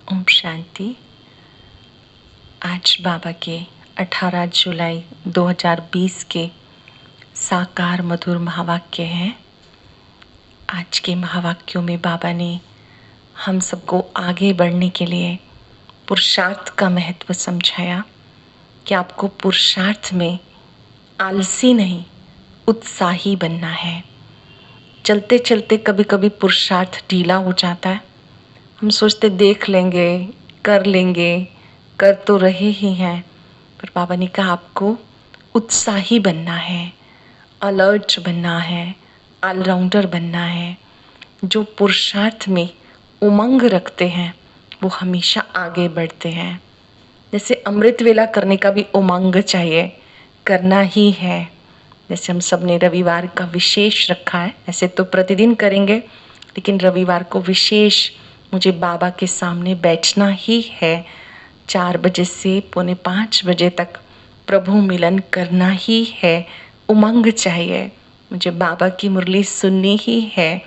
ओम शांति। आज बाबा के 18 जुलाई 2020 के साकार मधुर महावाक्य हैं। आज के महावाक्यों में बाबा ने हम सबको आगे बढ़ने के लिए पुरुषार्थ का महत्व समझाया कि आपको पुरुषार्थ में आलसी नहीं, उत्साही बनना है। चलते चलते कभी कभी पुरुषार्थ ढीला हो जाता है। हम सोचते देख लेंगे, कर तो रहे ही हैं, पर बाबा ने कहा आपको उत्साही बनना है, अलर्ट बनना है, ऑलराउंडर बनना है। जो पुरुषार्थ में उमंग रखते हैं वो हमेशा आगे बढ़ते हैं। जैसे अमृत वेला करने का भी उमंग चाहिए, करना ही है। जैसे हम सब ने रविवार का विशेष रखा है, ऐसे तो प्रतिदिन करेंगे, लेकिन रविवार को विशेष मुझे बाबा के सामने बैठना ही है। 4 बजे से 4:45 बजे तक प्रभु मिलन करना ही है। उमंग चाहिए, मुझे बाबा की मुरली सुननी ही है।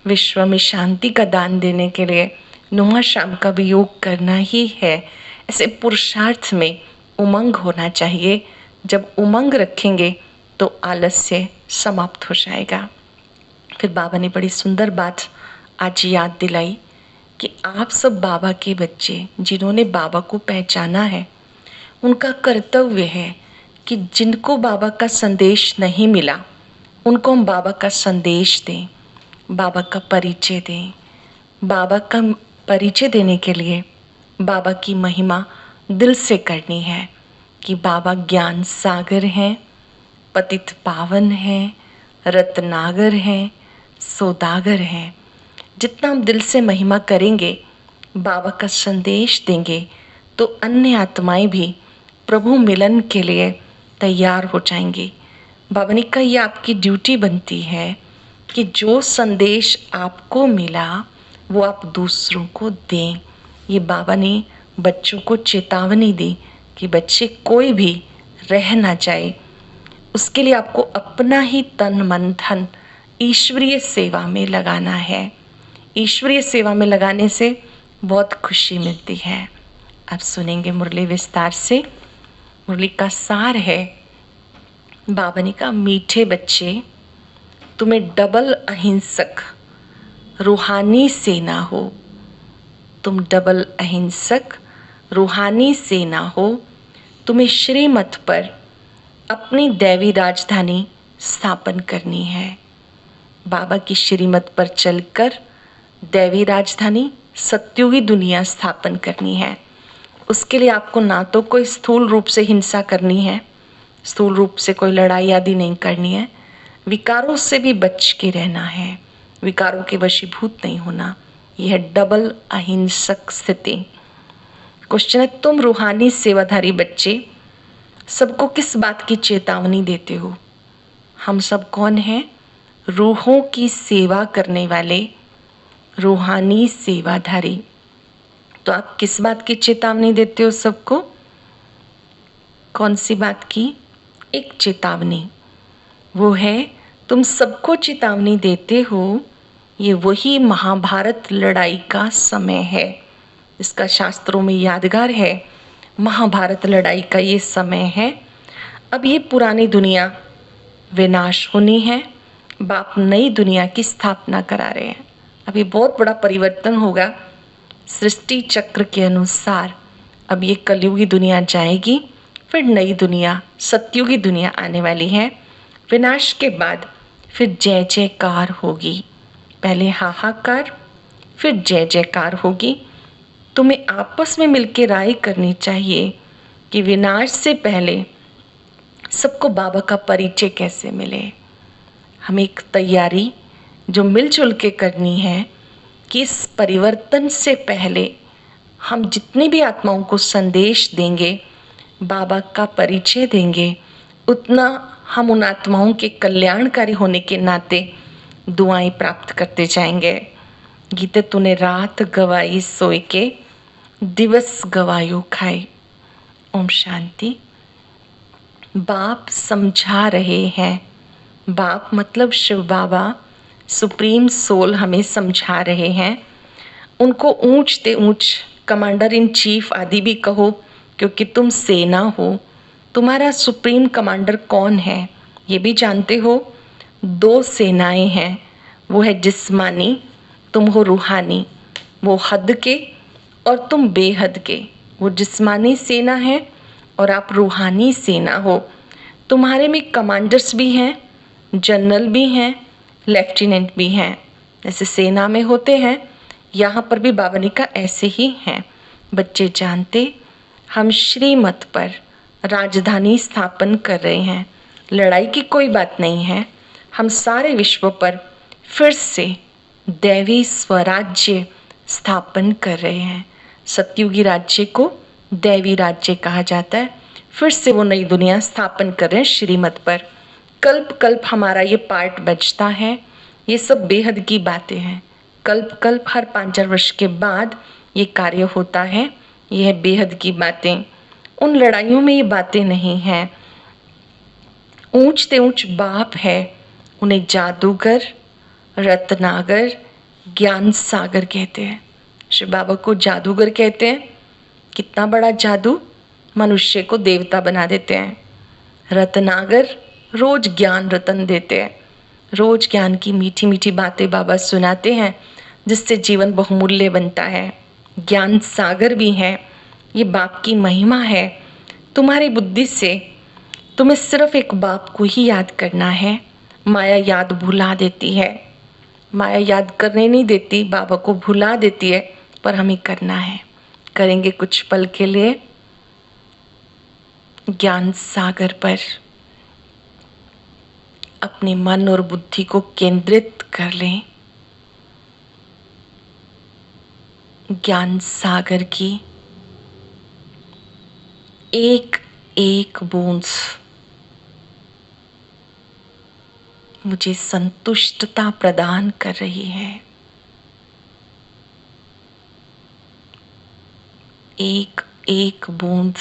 विश्व में शांति का दान देने के लिए नुमा शाम का भी योग करना ही है। ऐसे पुरुषार्थ में उमंग होना चाहिए। जब उमंग रखेंगे तो आलस्य समाप्त हो जाएगा। फिर बाबा ने बड़ी सुंदर बात आज याद दिलाई कि आप सब बाबा के बच्चे जिन्होंने बाबा को पहचाना है, उनका कर्तव्य है कि जिनको बाबा का संदेश नहीं मिला उनको हम बाबा का संदेश दें, बाबा का परिचय दें। बाबा का परिचय देने के लिए बाबा की महिमा दिल से करनी है कि बाबा ज्ञान सागर हैं, पतित पावन हैं, रत्नागर हैं, सौदागर हैं। जितना हम दिल से महिमा करेंगे, बाबा का संदेश देंगे, तो अन्य आत्माएं भी प्रभु मिलन के लिए तैयार हो जाएंगी। बाबा ने कहा यह आपकी ड्यूटी बनती है कि जो संदेश आपको मिला वो आप दूसरों को दें। ये बाबा ने बच्चों को चेतावनी दी कि बच्चे कोई भी रह ना जाए, उसके लिए आपको अपना ही तन मन धन ईश्वरीय सेवा में लगाना है। ईश्वरीय सेवा में लगाने से बहुत खुशी मिलती है। अब सुनेंगे मुरली विस्तार से। मुरली का सार है, बाबा ने कहा मीठे बच्चे, तुम्हें डबल अहिंसक रूहानी सेना हो। तुम डबल अहिंसक रूहानी सेना हो। तुम्हें श्रीमत पर अपनी दैवी राजधानी स्थापन करनी है। बाबा की श्रीमत पर चलकर दैवी राजधानी सत्युगी दुनिया स्थापन करनी है। उसके लिए आपको ना तो कोई स्थूल रूप से हिंसा करनी है, स्थूल रूप से कोई लड़ाई आदि नहीं करनी है। विकारों से भी बच के रहना है, विकारों के वशीभूत नहीं होना। यह है डबल अहिंसक स्थिति। क्वेश्चन है, तुम रूहानी सेवाधारी बच्चे सबको किस बात की चेतावनी देते हो? हम सब कौन हैं? रूहों की सेवा करने वाले रूहानी सेवाधारी। तो आप किस बात की चेतावनी देते हो सबको? कौन सी बात की? एक चेतावनी, वो है तुम सबको चेतावनी देते हो। ये वही महाभारत लड़ाई का समय है, इसका शास्त्रों में यादगार है। महाभारत लड़ाई का ये समय है। अब ये पुरानी दुनिया विनाश होनी है, बाप नई दुनिया की स्थापना करा रहे हैं। अब ये बहुत बड़ा परिवर्तन होगा सृष्टि चक्र के अनुसार। अब ये कलयुगी दुनिया जाएगी, फिर नई दुनिया सत्युगी दुनिया आने वाली है। विनाश के बाद फिर जय जयकार होगी। पहले हाहाकार, फिर जय जयकार होगी। तुम्हें आपस में मिलकर राय करनी चाहिए कि विनाश से पहले सबको बाबा का परिचय कैसे मिले। हमें एक तैयारी जो मिलजुल के करनी है कि इस परिवर्तन से पहले हम जितनी भी आत्माओं को संदेश देंगे, बाबा का परिचय देंगे, उतना हम उन आत्माओं के कल्याणकारी होने के नाते दुआएं प्राप्त करते जाएंगे। गीते तूने रात गवाई सोए के, दिवस गवायो खाए। ओम शांति। बाप समझा रहे हैं। बाप मतलब शिव बाबा, सुप्रीम सोल हमें समझा रहे हैं। उनको ऊंच ते ऊंच कमांडर इन चीफ आदि भी कहो, क्योंकि तुम सेना हो। तुम्हारा सुप्रीम कमांडर कौन है ये भी जानते हो। दो सेनाएं हैं, वो है जिस्मानी, तुम हो रूहानी। वो हद के और तुम बेहद के। वो जिस्मानी सेना है और आप रूहानी सेना हो। तुम्हारे में कमांडर्स भी हैं, जनरल भी हैं, लेफ्टिनेंट भी हैं। जैसे सेना में होते हैं, यहाँ पर भी बाबा ने कहा ऐसे ही हैं। बच्चे जानते, हम श्रीमत पर राजधानी स्थापन कर रहे हैं। लड़ाई की कोई बात नहीं है। हम सारे विश्व पर फिर से दैवी स्वराज्य स्थापन कर रहे हैं। सतयुगी राज्य को दैवी राज्य कहा जाता है। फिर से वो नई दुनिया स्थापन कर रहे हैं श्रीमत पर। कल्प कल्प हमारा ये पार्ट बजता है। ये सब बेहद की बातें हैं। कल्प कल्प हर 5,000 वर्ष के बाद ये कार्य होता है। ये है बेहद की बातें। उन लड़ाइयों में ये बातें नहीं हैं। ऊंच ते ऊंच बाप है, उन्हें जादूगर, रत्नागर, ज्ञान सागर कहते हैं। शिव बाबा को जादूगर कहते हैं। कितना बड़ा जादू, मनुष्य को देवता बना देते हैं। रत्नागर, रोज ज्ञान रतन देते हैं। रोज ज्ञान की मीठी मीठी बातें बाबा सुनाते हैं, जिससे जीवन बहुमूल्य बनता है। ज्ञान सागर भी है। ये बाप की महिमा है। तुम्हारी बुद्धि से तुम्हें सिर्फ एक बाप को ही याद करना है। माया याद भुला देती है। माया याद करने नहीं देती, बाबा को भुला देती है, पर हमें करना है। करेंगे कुछ पल के लिए। ज्ञान सागर पर अपने मन और बुद्धि को केंद्रित कर लें। ज्ञान सागर की एक एक बूंद मुझे संतुष्टता प्रदान कर रही है। एक एक बूंद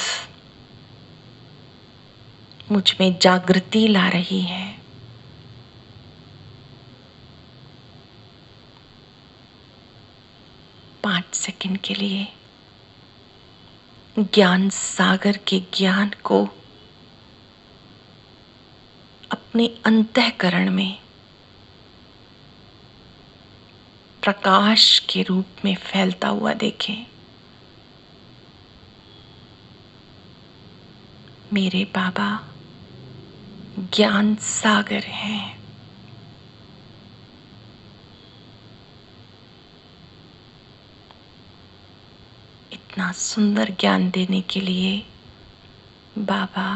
मुझ में जागृति ला रही है। पाँच सेकंड के लिए ज्ञान सागर के ज्ञान को अपने अंतःकरण में प्रकाश के रूप में फैलता हुआ देखें। मेरे बाबा ज्ञान सागर हैं। इतना सुंदर ज्ञान देने के लिए बाबा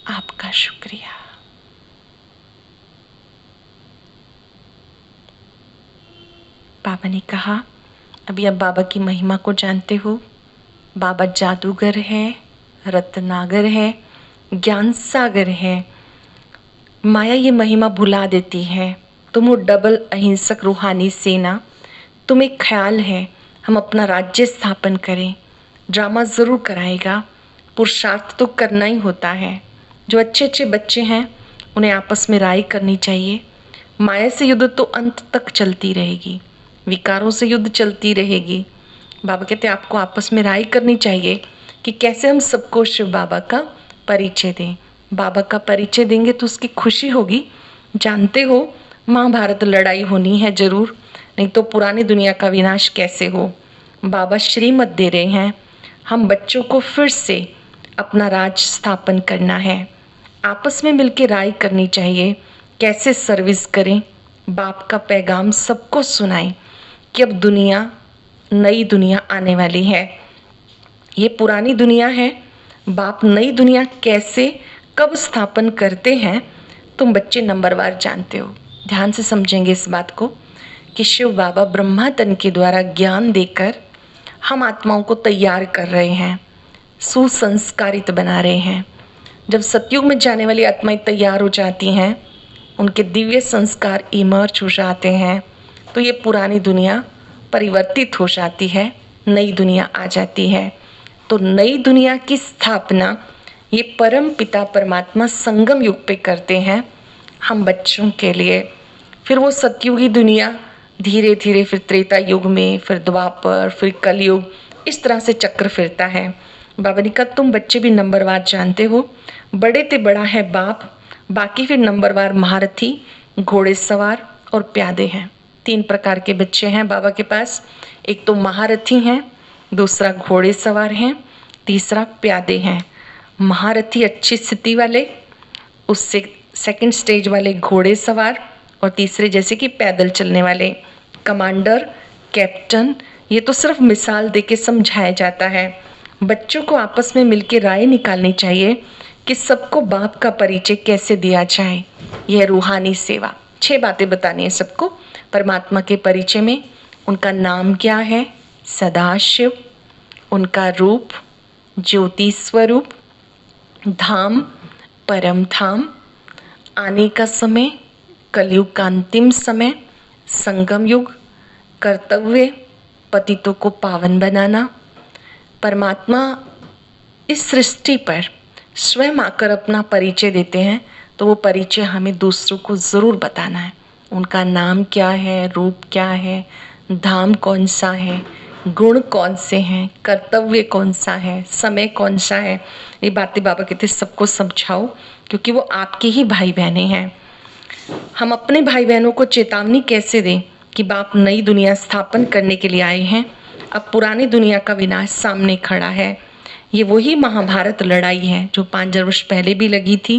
आपका शुक्रिया। बाबा ने कहा, अभी अब बाबा की महिमा को जानते हो। बाबा जादूगर है, रत्नागर है, ज्ञान सागर है। माया ये महिमा भुला देती है। तुम हो डबल अहिंसक रूहानी सेना। तुम्हें ख्याल है हम अपना राज्य स्थापन करें। ड्रामा ज़रूर कराएगा, पुरुषार्थ तो करना ही होता है। जो अच्छे अच्छे बच्चे हैं उन्हें आपस में राय करनी चाहिए। माया से युद्ध तो अंत तक चलती रहेगी, विकारों से युद्ध चलती रहेगी। बाबा कहते हैं आपको आपस में राय करनी चाहिए कि कैसे हम सबको शिव बाबा का परिचय दें। बाबा का परिचय देंगे तो उसकी खुशी होगी। जानते हो महाभारत लड़ाई होनी है जरूर, नहीं तो पुरानी दुनिया का विनाश कैसे हो। बाबा श्रीमत दे रहे हैं, हम बच्चों को फिर से अपना राज स्थापन करना है। आपस में मिलकर राय करनी चाहिए कैसे सर्विस करें। बाप का पैगाम सबको सुनाएं कि अब दुनिया, नई दुनिया आने वाली है। ये पुरानी दुनिया है। बाप नई दुनिया कैसे कब स्थापन करते हैं तुम बच्चे नंबरवार जानते हो। ध्यान से समझेंगे इस बात को कि शिव बाबा ब्रह्मा तन के द्वारा ज्ञान देकर हम आत्माओं को तैयार कर रहे हैं, सुसंस्कारित बना रहे हैं। जब सतयुग में जाने वाली आत्माएं तैयार हो जाती हैं, उनके दिव्य संस्कार इमर्ज हो जाते हैं, तो ये पुरानी दुनिया परिवर्तित हो जाती है, नई दुनिया आ जाती है। तो नई दुनिया की स्थापना ये परम पिता परमात्मा संगम युग पे करते हैं हम बच्चों के लिए। फिर वो सतयुगी दुनिया धीरे धीरे फिर त्रेता युग में, फिर द्वापर, फिर कलयुग, इस तरह से चक्र फिरता है। बाबा ने कहा तुम बच्चे भी नंबरवार जानते हो, बड़े ते बड़ा है बाप, बाकी फिर नंबरवार महारथी, घोड़े सवार और प्यादे हैं। 3 प्रकार के बच्चे हैं बाबा के पास। एक तो महारथी हैं, दूसरा घोड़े सवार हैं, तीसरा प्यादे हैं। महारथी अच्छी स्थिति वाले, उससे सेकंड स्टेज वाले घोड़े सवार, और तीसरे जैसे कि पैदल चलने वाले। कमांडर, कैप्टन, ये तो सिर्फ मिसाल देके समझाया जाता है। बच्चों को आपस में मिलकर राय निकालनी चाहिए कि सबको बाप का परिचय कैसे दिया जाए। यह रूहानी सेवा। 6 बातें बतानी है सबको परमात्मा के परिचय में। उनका नाम क्या है? सदाशिव। उनका रूप ज्योति स्वरूप, धाम परम धाम, आने का समय कलयुग का अंतिम समय, संगम युग, कर्तव्य पतितों को पावन बनाना। परमात्मा इस सृष्टि पर स्वयं आकर अपना परिचय देते हैं, तो वो परिचय हमें दूसरों को ज़रूर बताना है। उनका नाम क्या है, रूप क्या है, धाम कौन सा है, गुण कौन से हैं, कर्तव्य कौन सा है, समय कौन सा है। ये बातें बाबा कहते सबको समझाओ, क्योंकि वो आपके ही भाई बहनें हैं। हम अपने भाई बहनों को चेतावनी कैसे दें कि बाप नई दुनिया स्थापन करने के लिए आए हैं। अब पुरानी दुनिया का विनाश सामने खड़ा है। ये वही महाभारत लड़ाई है जो 5000 वर्ष पहले भी लगी थी।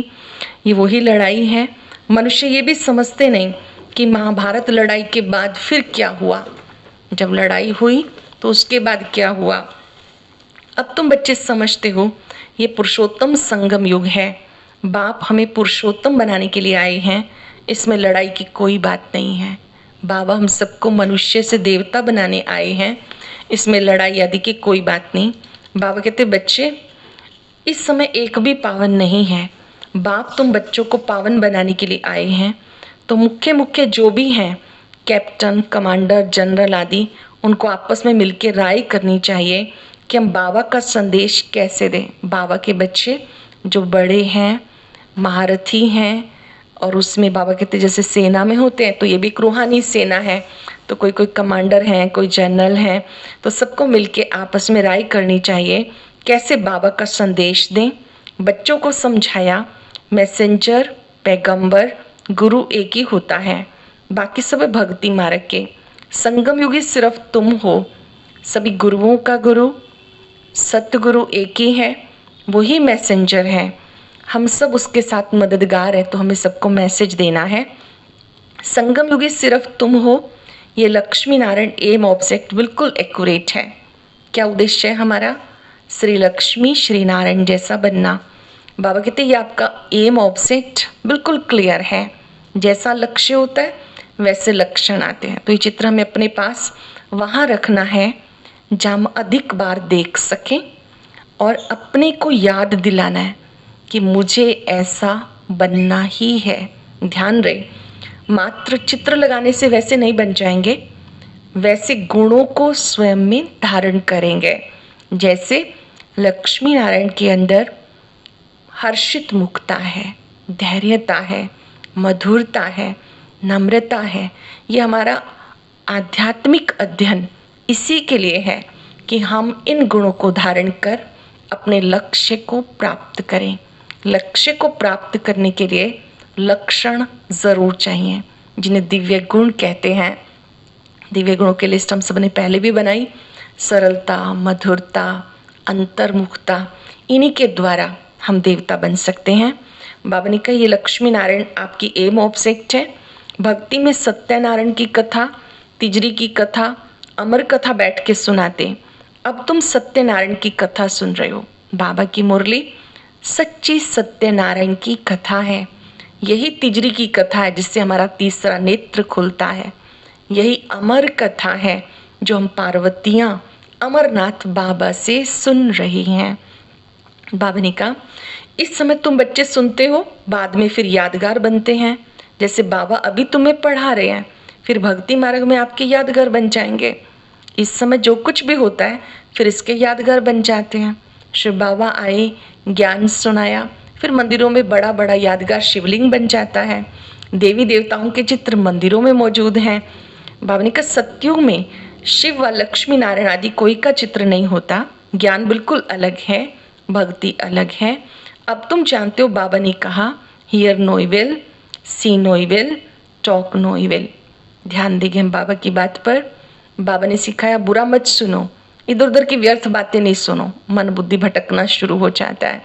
ये वही लड़ाई है। मनुष्य ये भी समझते नहीं कि महाभारत लड़ाई के बाद फिर क्या हुआ। जब लड़ाई हुई तो उसके बाद क्या हुआ। अब तुम बच्चे समझते हो, ये पुरुषोत्तम संगम युग है। बाप हमें पुरुषोत्तम बनाने के लिए आए हैं। इसमें लड़ाई की कोई बात नहीं है। बाबा हम सबको मनुष्य से देवता बनाने आए हैं। इसमें लड़ाई आदि की कोई बात नहीं। बाबा कहते बच्चे इस समय एक भी पावन नहीं है। बाप तुम बच्चों को पावन बनाने के लिए आए हैं। तो मुख्य मुख्य जो भी हैं, कैप्टन, कमांडर, जनरल आदि, उनको आपस में मिलकर राय करनी चाहिए कि हम बाबा का संदेश कैसे दें। बाबा के बच्चे जो बड़े हैं, महारथी हैं, और उसमें बाबा कहते जैसे सेना में होते हैं तो ये भी एक रूहानी सेना है। तो कोई कोई कमांडर हैं, कोई जनरल हैं, तो सबको मिलके आपस में राय करनी चाहिए कैसे बाबा का संदेश दें। बच्चों को समझाया मैसेंजर, पैगंबर, गुरु एक ही होता है, बाकी सब भक्ति मार्ग के। संगम युगी सिर्फ तुम हो, सभी गुरुओं का गुरु सतगुरु एक ही है, वही मैसेंजर है। हम सब उसके साथ मददगार है, तो हमें सबको मैसेज देना है। संगम युगी सिर्फ तुम हो, ये लक्ष्मी नारायण एम ऑब्जेक्ट बिल्कुल एक्यूरेट है। क्या उद्देश्य है हमारा? श्री लक्ष्मी श्री नारायण जैसा बनना। बाबा कहते ये आपका एम ऑब्जेक्ट बिल्कुल क्लियर है। जैसा लक्ष्य होता है वैसे लक्षण आते हैं। तो ये चित्र हमें अपने पास वहाँ रखना है जहाँ हम अधिक बार देख सकें, और अपने को याद दिलाना है कि मुझे ऐसा बनना ही है। ध्यान रहे, मात्र चित्र लगाने से वैसे नहीं बन जाएंगे, वैसे गुणों को स्वयं में धारण करेंगे। जैसे लक्ष्मी नारायण के अंदर हर्षित मुक्ता है, धैर्यता है, मधुरता है, नम्रता है। ये हमारा आध्यात्मिक अध्ययन इसी के लिए है कि हम इन गुणों को धारण कर अपने लक्ष्य को प्राप्त करें। लक्ष्य को प्राप्त करने के लिए लक्षण जरूर चाहिए, जिन्हें दिव्य गुण कहते हैं। दिव्य गुणों की लिस्ट हम सबने पहले भी बनाई। सरलता, मधुरता, अंतर्मुखता, इन्हीं के द्वारा हम देवता बन सकते हैं। बाबा ने कहा ये लक्ष्मी नारायण आपकी एम ऑब्जेक्ट है। भक्ति में सत्यनारायण की कथा, तिजरी की कथा, अमर कथा बैठ के सुनाते। अब तुम सत्यनारायण की कथा सुन रहे हो। बाबा की मुरली सच्ची सत्यनारायण की कथा है। यही तिजरी की कथा है जिससे हमारा तीसरा नेत्र खुलता है। यही अमर कथा है जो हम पार्वतियां अमरनाथ बाबा से सुन रही हैं। बाबा ने कहा इस समय तुम बच्चे सुनते हो, बाद में फिर यादगार बनते हैं। जैसे बाबा अभी तुम्हें पढ़ा रहे हैं, फिर भक्ति मार्ग में आपके यादगार बन जाएंगे। इस समय जो कुछ भी होता है फिर इसके यादगार बन जाते हैं। शिव बाबा आए, ज्ञान सुनाया, फिर मंदिरों में बड़ा बड़ा यादगार शिवलिंग बन जाता है। देवी देवताओं के चित्र मंदिरों में मौजूद हैं। बाबा ने कहा सतयुग में शिव व लक्ष्मी नारायण आदि कोई का चित्र नहीं होता, ज्ञान बिल्कुल अलग है, भक्ति अलग है। अब तुम जानते हो, बाबा ने कहा hear no evil, see no evil, talk no evil. ध्यान देंगे हम बाबा की बात पर। बाबा ने सिखाया बुरा मत सुनो, इधर उधर की व्यर्थ बातें नहीं सुनो, मन बुद्धि भटकना शुरू हो जाता है।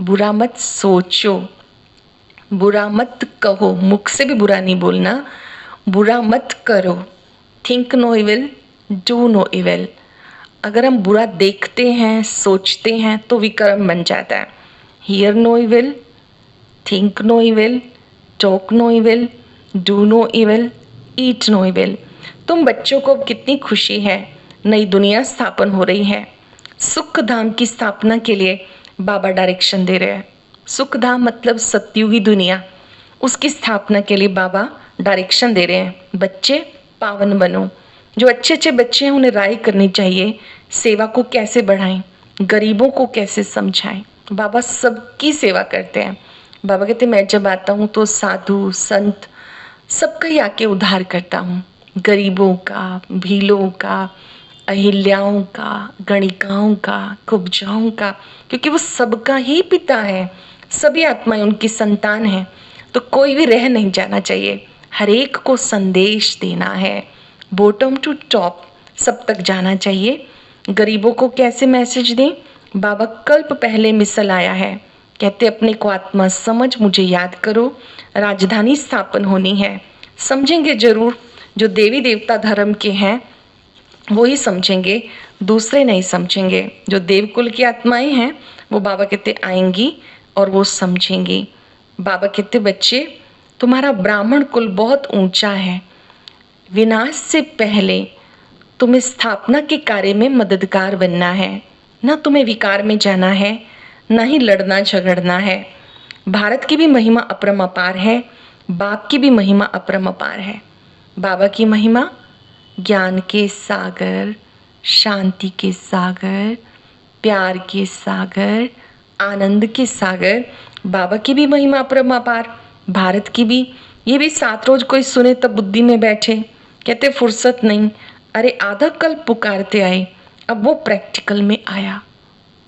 बुरा मत सोचो, बुरा मत कहो, मुख से भी बुरा नहीं बोलना, बुरा मत करो। Think no evil, do no evil. अगर हम बुरा देखते हैं, सोचते हैं तो विकर्म बन जाता है। Hear no evil, think no evil, talk no evil, do no evil, eat no evil. तुम बच्चों को कितनी खुशी है, नई दुनिया स्थापन हो रही है। सुख धाम की स्थापना के लिए बाबा डायरेक्शन दे रहे हैं। सुख धाम मतलब सतयुगी दुनिया, उसकी स्थापना के लिए बाबा डायरेक्शन दे रहे हैं। बच्चे पावन बनो। जो अच्छे अच्छे बच्चे हैं उन्हें राय करनी चाहिए, सेवा को कैसे बढ़ाएं, गरीबों को कैसे समझाएं। बाबा सबकी सेवा करते हैं। बाबा कहते मैं जब आता हूँ तो साधु संत सबका ही आके उद्धार करता हूँ, गरीबों का, भीलों का, अहिल्याओं का, गणिकाओं का, कुब्जाओं का, क्योंकि वो सबका ही पिता है, सभी आत्माएं उनकी संतान हैं। तो कोई भी रह नहीं जाना चाहिए, हर एक को संदेश देना है, बॉटम टू टॉप सब तक जाना चाहिए। गरीबों को कैसे मैसेज दें? बाबा कल्प पहले मिसल आया है, कहते अपने को आत्मा समझ, मुझे याद करो, राजधानी स्थापन होनी है। समझेंगे जरूर, जो देवी देवता धर्म के हैं वो ही समझेंगे, दूसरे नहीं समझेंगे। जो देवकुल की आत्माएं हैं वो बाबा कहते आएंगी और वो समझेंगी। बाबा कहते बच्चे तुम्हारा ब्राह्मण कुल बहुत ऊंचा है, विनाश से पहले तुम्हें स्थापना के कार्य में मददगार बनना है, ना तुम्हें विकार में जाना है, ना ही लड़ना झगड़ना है। भारत की भी महिमा अपरंपार है, बाप की भी महिमा अपरंपार है। बाबा की महिमा ज्ञान के सागर, शांति के सागर, प्यार के सागर, आनंद के सागर। बाबा की भी महिमा अपरंपार, भारत की भी। ये भी 7 रोज कोई सुने तब बुद्धि में बैठे, कहते फुर्सत नहीं। अरे आधा कल पुकारते आए, अब वो प्रैक्टिकल में आया।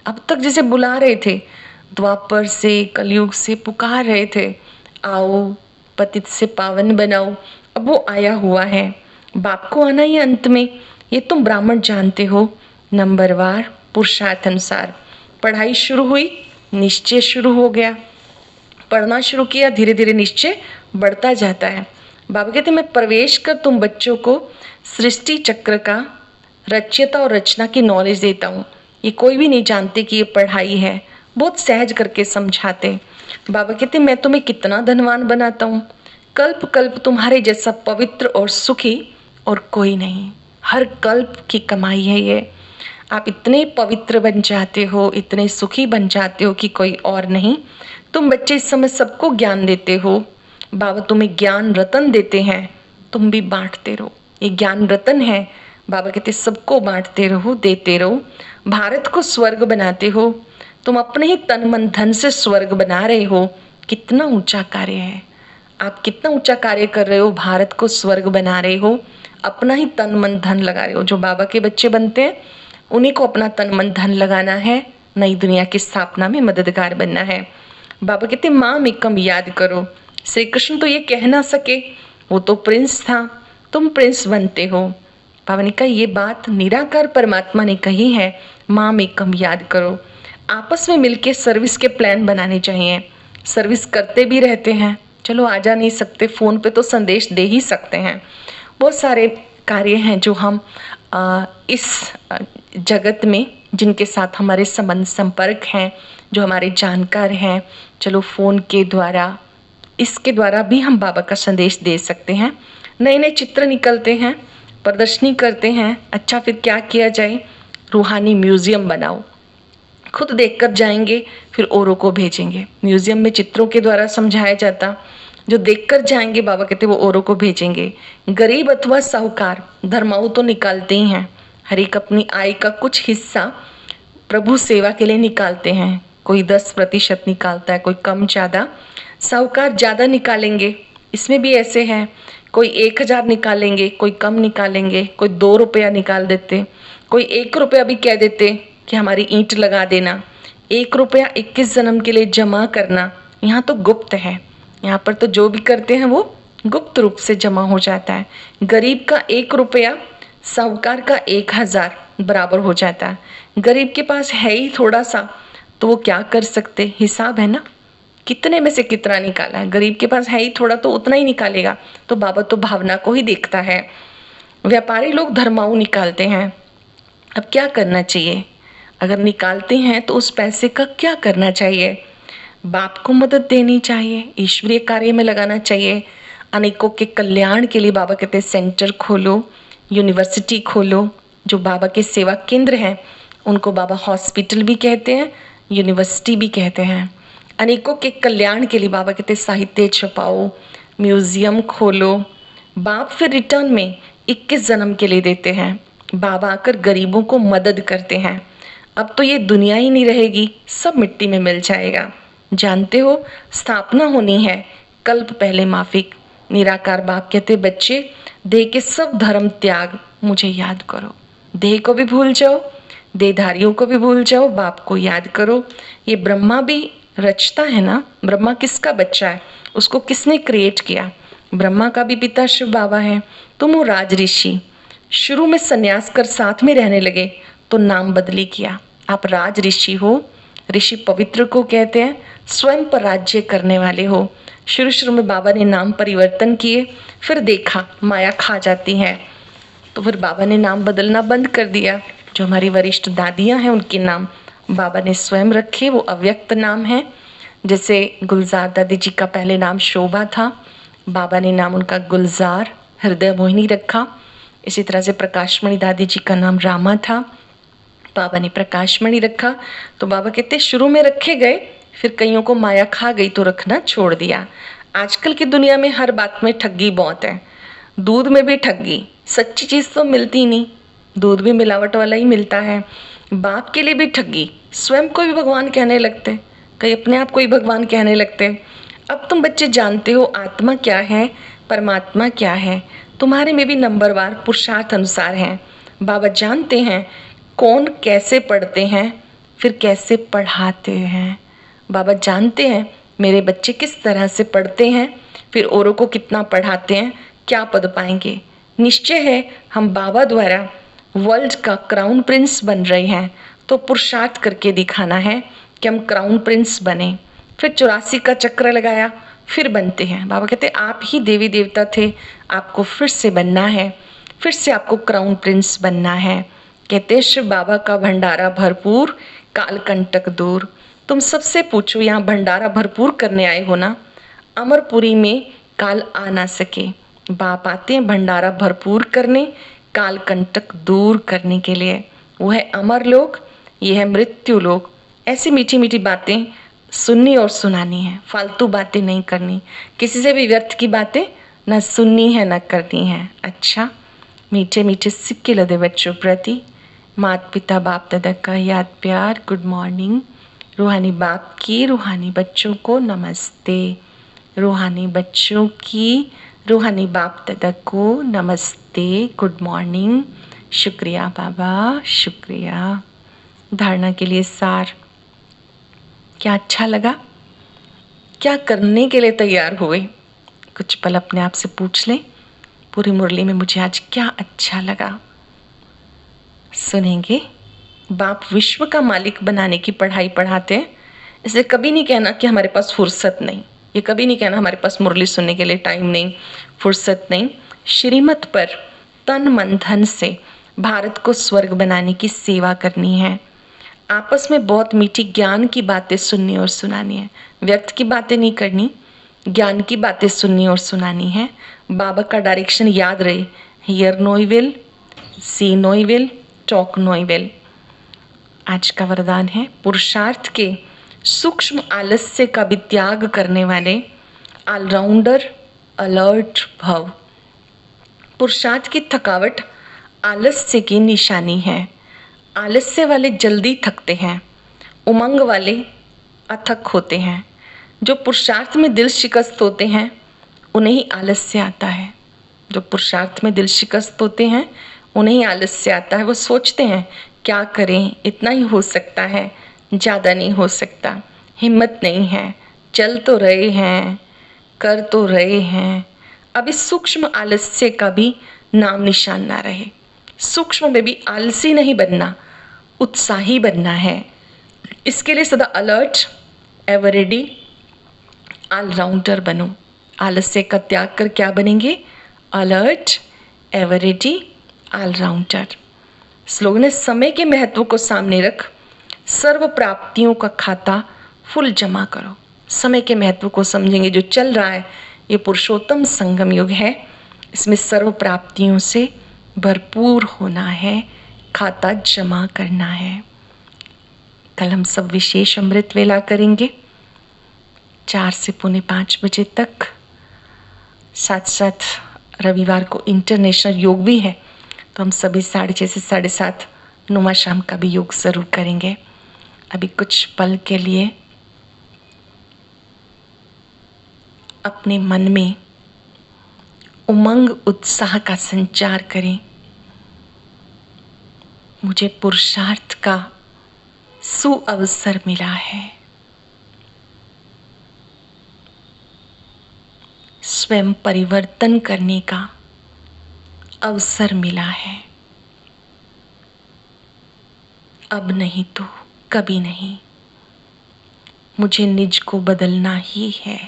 अब तक जैसे बुला रहे थे, द्वापर से कलयुग से पुकार रहे थे, आओ पतित से पावन बनाओ, अब वो आया हुआ है। बाप को आना ही अंत में, ये तुम ब्राह्मण जानते हो। नंबरवार पुरुषार्थ अनुसार पढ़ाई शुरू हुई, निश्चय शुरू हो गया, पढ़ना शुरू किया, धीरे धीरे निश्चय बढ़ता जाता है। बाबा कहते मैं प्रवेश कर तुम बच्चों को सृष्टि चक्र का, रचयिता और रचना की नॉलेज देता हूँ। ये कोई भी नहीं जानते कि ये पढ़ाई है, बहुत सहज करके समझाते। बाबा कहते मैं तुम्हें कितना धनवान बनाता हूँ, कल्प कल्प तुम्हारे जैसा पवित्र और सुखी और कोई नहीं। हर कल्प की कमाई है ये। आप इतने पवित्र बन जाते हो, इतने सुखी बन जाते हो कि कोई और नहीं। तुम बच्चे इस समय सबको ज्ञान देते हो, बाबा तुम्हें ज्ञान रतन देते हैं, तुम भी बांटते रहो। ये ज्ञान रतन है, बाबा कहते सबको बांटते रहो, देते रहो। भारत को स्वर्ग बनाते हो, तुम अपने ही तन मन धन से स्वर्ग बना रहे हो। कितना ऊंचा कार्य है, आप कितना ऊंचा कार्य कर रहे हो, भारत को स्वर्ग बना रहे हो, अपना ही तन मन धन लगा रहे हो। जो बाबा के बच्चे बनते हैं उन्हीं को अपना तन मन धन लगाना है, नई दुनिया की स्थापना में मददगार बनना है। बाबा कहते माम एकम याद करो। श्री कृष्ण तो ये कह ना सके, वो तो प्रिंस था, तुम प्रिंस बनते हो। बाबा ने कहा ये बात निराकार परमात्मा ने कही है, माम एकम याद करो। आपस में मिलके सर्विस के प्लान बनाने चाहिए। सर्विस करते भी रहते हैं, चलो आ जा नहीं सकते, फ़ोन पे तो संदेश दे ही सकते हैं। बहुत सारे कार्य हैं जो हम इस जगत में जिनके साथ हमारे संबंध संपर्क हैं, जो हमारे जानकार हैं, चलो फ़ोन के द्वारा, इसके द्वारा भी हम बाबा का संदेश दे सकते हैं। नए नए चित्र निकलते हैं, प्रदर्शनी करते हैं। अच्छा फिर क्या किया जाए, रूहानी म्यूजियम बनाओ, खुद देखकर जाएंगे फिर औरों को भेजेंगे। म्यूजियम में चित्रों के द्वारा समझाया जाता, जो देखकर जाएंगे बाबा कहते वो औरों को भेजेंगे। गरीब अथवा साहूकार धर्माऊ तो निकालते ही हैं, हर एक अपनी आय का कुछ हिस्सा प्रभु सेवा के लिए निकालते हैं। कोई 10% निकालता है, कोई कम ज़्यादा। साहूकार ज़्यादा निकालेंगे, इसमें भी ऐसे हैं, कोई 1,000 निकालेंगे, कोई कम निकालेंगे, कोई 2 रुपया निकाल देते, कोई 1 रुपया भी कह देते कि हमारी ईंट लगा देना। 1 रुपया 21 जन्म के लिए जमा करना, यहाँ तो गुप्त है। यहाँ पर तो जो भी करते हैं वो गुप्त रूप से जमा हो जाता है। गरीब का 1 रुपया साहूकार का 1,000 बराबर हो जाता है। गरीब के पास है ही थोड़ा सा, तो वो क्या कर सकते, हिसाब है ना, कितने में से कितना निकाला है। गरीब के पास है ही थोड़ा, तो उतना ही निकालेगा। तो बाबा तो भावना को ही देखता है। व्यापारी लोग धर्माऊ निकालते हैं। अब क्या करना चाहिए, अगर निकालते हैं तो उस पैसे का क्या करना चाहिए। बाप को मदद देनी चाहिए, ईश्वरीय कार्य में लगाना चाहिए। अनेकों के कल्याण के लिए बाबा कहते हैं सेंटर खोलो, यूनिवर्सिटी खोलो। जो बाबा के सेवा केंद्र हैं उनको बाबा हॉस्पिटल भी कहते हैं, यूनिवर्सिटी भी कहते हैं। अनेकों के कल्याण के लिए बाबा कहते हैं साहित्य छपाओ, म्यूजियम खोलो। बाप फिर रिटर्न में 21 जन्म के लिए देते हैं। बाबा आकर गरीबों को मदद करते हैं। अब तो ये दुनिया ही नहीं रहेगी, सब मिट्टी में मिल जाएगा। जानते हो, स्थापना होनी है कल्प पहले माफिक। निराकार बाप कहते बच्चे, देह के सब धर्म त्याग, मुझे याद करो। देह को भी भूल जाओ, देहधारियों को भी भूल जाओ, बाप को याद करो। ये ब्रह्मा भी रचता है ना, ब्रह्मा किसका बच्चा है, उसको किसने क्रिएट किया। ब्रह्मा का भी पिता शिव बाबा है। तुम हो राज ऋषि। शुरू में सन्यास कर साथ में रहने लगे तो नाम बदली किया। आप राज ऋषि हो। ऋषि पवित्र को कहते हैं, स्वयं पर राज्य करने वाले हो। शुरू शुरू में बाबा ने नाम परिवर्तन किए, फिर देखा माया खा जाती है, तो फिर बाबा ने नाम बदलना बंद कर दिया। जो हमारी वरिष्ठ दादियां हैं उनके नाम बाबा ने स्वयं रखे, वो अव्यक्त नाम है। जैसे गुलजार दादी जी का पहले नाम शोभा था, बाबा ने नाम उनका गुलजार हृदय मोहिनी रखा। इसी तरह से प्रकाशमणि दादी जी का नाम रामा था, बाबा ने प्रकाशमणि रखा। तो बाबा कहते शुरू में रखे गए, फिर कईयों को माया खा गई तो रखना छोड़ दिया। आजकल की दुनिया में हर बात में ठगी बहुत है। दूध में भी ठगी, सच्ची चीज तो मिलती नहीं, दूध भी मिलावट वाला ही मिलता है। बाप के लिए भी ठगी, स्वयं को भी भगवान कहने लगते, कई अपने आप को ही भगवान कहने लगते। अब तुम बच्चे जानते हो आत्मा क्या है, परमात्मा क्या है। तुम्हारे में भी नंबरवार पुरुषार्थ अनुसार हैं। बाबा जानते हैं कौन कैसे पढ़ते हैं, फिर कैसे पढ़ाते हैं। बाबा जानते हैं मेरे बच्चे किस तरह से पढ़ते हैं, फिर औरों को कितना पढ़ाते हैं, क्या पद पाएंगे। निश्चय है हम बाबा द्वारा वर्ल्ड का क्राउन प्रिंस बन रहे हैं, तो पुरुषार्थ करके दिखाना है कि हम क्राउन प्रिंस बने। फिर 84 का चक्र लगाया, फिर बनते हैं। बाबा कहते आप ही देवी देवता थे, आपको फिर से बनना है, फिर से आपको क्राउन प्रिंस बनना है। कहते शिव बाबा का भंडारा भरपूर, कालकंटक दूर। तुम सबसे पूछो, यहाँ भंडारा भरपूर करने आए हो ना, अमरपुरी में काल आ ना सके। बाप आते हैं भंडारा भरपूर करने, काल कंटक दूर करने के लिए। वो है अमर लोग, ये है मृत्यु लोग। ऐसी मीठी मीठी बातें सुननी और सुनानी है, फालतू बातें नहीं करनी। किसी से भी व्यर्थ की बातें न सुननी है न करनी है। अच्छा, मीठे मीठे सिक्के लदे बच्चों प्रति माता पिता बाप दादा का याद प्यार, गुड मॉर्निंग। रूहानी बाप की रूहानी बच्चों को नमस्ते। रूहानी बच्चों की रूहानी बाप दादा को नमस्ते, गुड मॉर्निंग। शुक्रिया बाबा, शुक्रिया। धारणा के लिए सार, क्या अच्छा लगा, क्या करने के लिए तैयार हुए, कुछ पल अपने आप से पूछ लें। पूरी मुरली में मुझे आज क्या अच्छा लगा, सुनेंगे। बाप विश्व का मालिक बनाने की पढ़ाई पढ़ाते हैं। इसलिए कभी नहीं कहना कि हमारे पास फुर्सत नहीं, ये कभी नहीं कहना हमारे पास मुरली सुनने के लिए टाइम नहीं, फुर्सत नहीं। श्रीमत पर तन मन धन से भारत को स्वर्ग बनाने की सेवा करनी है। आपस में बहुत मीठी ज्ञान की बातें सुननी और सुनानी है। व्यर्थ की बातें नहीं करनी, ज्ञान की बातें सुननी और सुनानी है। बाबा का डायरेक्शन याद रहे, hear no evil, see no evil, talk no evil. आज का वरदान है, पुरुषार्थ के सूक्ष्म आलस्य का भी त्याग करने वाले ऑलराउंडर अलर्ट भव। पुरुषार्थ की थकावट आलस्य की निशानी है। आलस्य वाले जल्दी थकते हैं, उमंग वाले अथक होते हैं। जो पुरुषार्थ में दिल शिकस्त होते हैं उन्हें ही आलस्य आता है। जो पुरुषार्थ में दिल शिकस्त होते हैं उन्हें आलस्य आता है। वो सोचते हैं क्या करें, इतना ही हो सकता है, ज़्यादा नहीं हो सकता, हिम्मत नहीं है, चल तो रहे हैं, कर तो रहे हैं। अब इस सूक्ष्म आलस्य का भी नाम निशान ना रहे। सूक्ष्म में भी आलसी नहीं बनना, उत्साही बनना है। इसके लिए सदा अलर्ट, एवर रेडी, ऑलराउंडर बनो। आलस्य का त्याग कर क्या बनेंगे? Alert, ever ready, allrounder. Slogan है समय के महत्व को सामने रख, सर्व प्राप्तियों का खाता फुल जमा करो। समय के महत्व को समझेंगे। जो चल रहा है ये पुरुषोत्तम संगम युग है, इसमें सर्व प्राप्तियों से भरपूर होना है, खाता जमा करना है। कल हम सब विशेष अमृत वेला करेंगे 4 से पौने 5 बजे तक। साथ साथ रविवार को इंटरनेशनल योग भी है, तो हम सभी 6:30 से 7:30 नुमा शाम का भी योग ज़रूर करेंगे। अभी कुछ पल के लिए अपने मन में उमंग उत्साह का संचार करें। मुझे पुरुषार्थ का सुअवसर मिला है, स्वयं परिवर्तन करने का अवसर मिला है। अब नहीं तो कभी नहीं, मुझे निज को बदलना ही है।